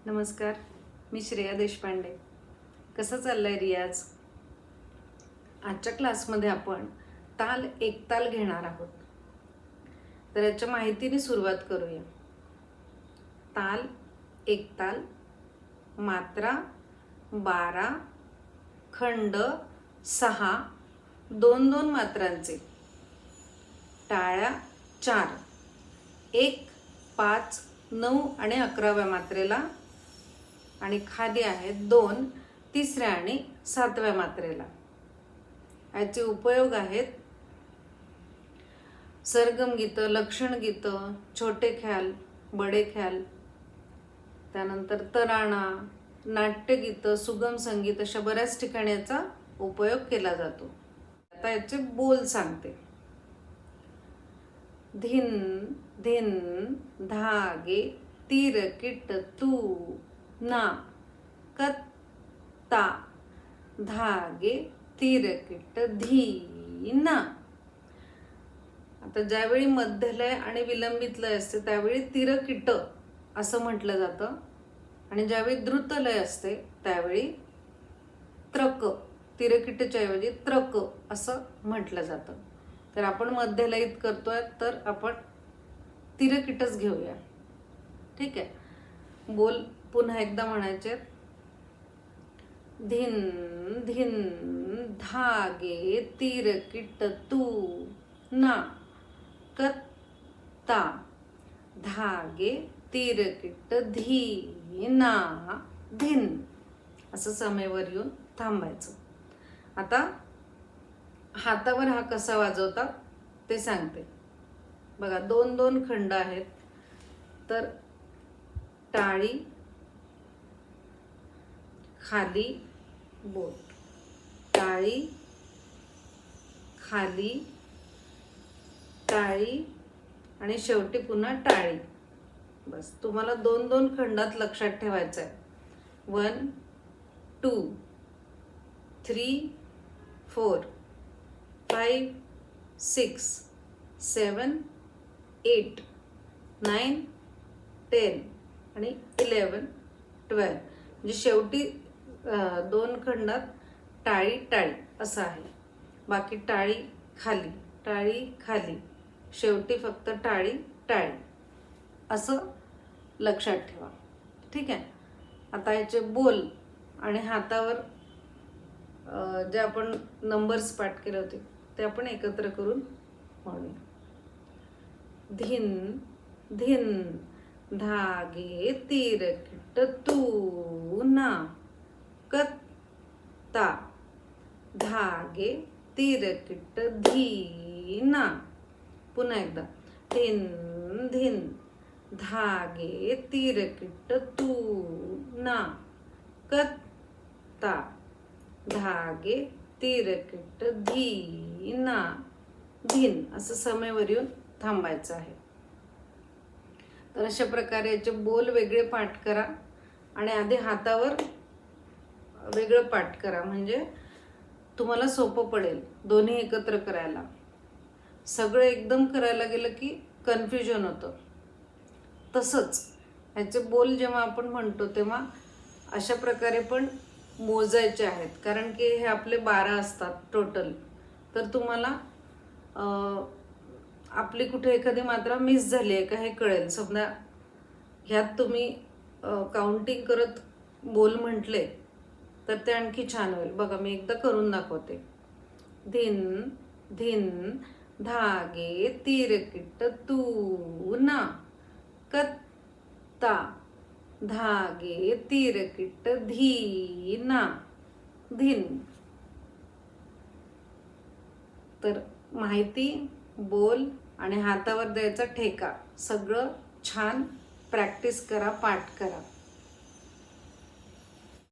नमस्कार, मी श्रेया देशपांडे. कसं चाललंय रियाज? आजच्या क्लासमध्ये आपण ताल एक ताल घेणार आहोत. तर याच्या माहितीने सुरुवात करूया. ताल एक ताल, मात्रा 12, खंड 6, 2-2 मात्रांचे, टाळ्या 4, 1, 5, 9 आणि 11व्या मात्रेला, आणि खाली आहेत 2 तिसऱ्या आणि 7व्या मात्रेला. याचे उपयोग आहेत सरगम गीतं, लक्षण गीतं, छोटे ख्याल, बडे ख्याल, त्यानंतर तराणा, नाट्यगीतं, सुगम संगीत, अशा बऱ्याच ठिकाणी याचा उपयोग केला जातो. आता याचे बोल सांगते. धिन धिन धागे तिरकिट तू ना कत्ता, धागे तिरकिट धीना. आता ज्यावेळी मध्यलय आणि विलंबित लय असते त्यावेळी तिरकिट असं म्हटलं जातं, आणि ज्यावेळी द्रुतलय असते त्यावेळी त्रक, तिरकिटच्या ऐवजी त्रक असं म्हटलं जातं. तर आपण मध्यलयीत करतोय तर आपण तिरकिटच घेऊया. ठीक आहे. बोल पुन्हा एकदा म्हणायचे. धिन धिन धागे तिरकिट तू ना कत्ता, धागे तिरकिट धीना धिन. असं समेवर येऊन थांबायचं. आता हातावर हा कसा वाजवतात ते सांगते. बघा, 2-2 खंड आहेत. तर टाळी, खाली बोट, टाळी, खाली, टाळी आणि शेवटी पुन्हा टाळी. बस, तुम्हाला 2-2 खंडात लक्षात ठेवायचं आहे. 1, 2, 3, 4, 5, 6, 7, 8, 9, 10 आणि 11, 12. म्हणजे शेवटी 2 खंडात टाळी टाळी असं आहे. बाकी टाळी खाली, टाळी खाली, शेवटी फक्त टाळी टाळी असं लक्षात ठेवा. ठीक आहे. आता याचे बोल आणि हातावर जे आपण नंबर्स पाठ केले होते ते आपण एकत्र करून म्हणूया. धिन धिन धागे तिरकिट तू ना कत्ता, धागे तिरकिट धीना. पुन्हा एकदा. धिन धिन धागे तिरकिट तू ना कत्ता, धागे तिरकिट धीना धिन. असं समेवर येऊन थांबायचं आहे. तर अशा प्रकारे याचे बोल वेगळे पाठ करा आणि आधी हातावर वेगळं पाठ करा, म्हणजे तुम्हाला सोपं पडेल दोन्ही एकत्र करायला. सगळं एकदम करायला गेलं की कन्फ्युजन होतं. तसंच ह्याचे बोल जेव्हा आपण म्हणतो तेव्हा अशा प्रकारे पण मोजायचे आहेत, कारण की हे आपले 12 असतात टोटल. तर तुम्हाला आपली कुठे एखादी मात्रा मिस झाली आहे का हे कळेल. समजा ह्यात तुम्ही काउंटिंग करत बोल म्हटले तर ते आणखी छान होईल. बघा, मी एकदा करून दाखवते. धिन धिन धागे तिरकिट तू ना कत्ता, धागे तिरकिट धीना धिन. तर माहिती, बोल आणि हातावर द्यायचा ठेका सगळं छान प्रॅक्टिस करा, पाठ करा.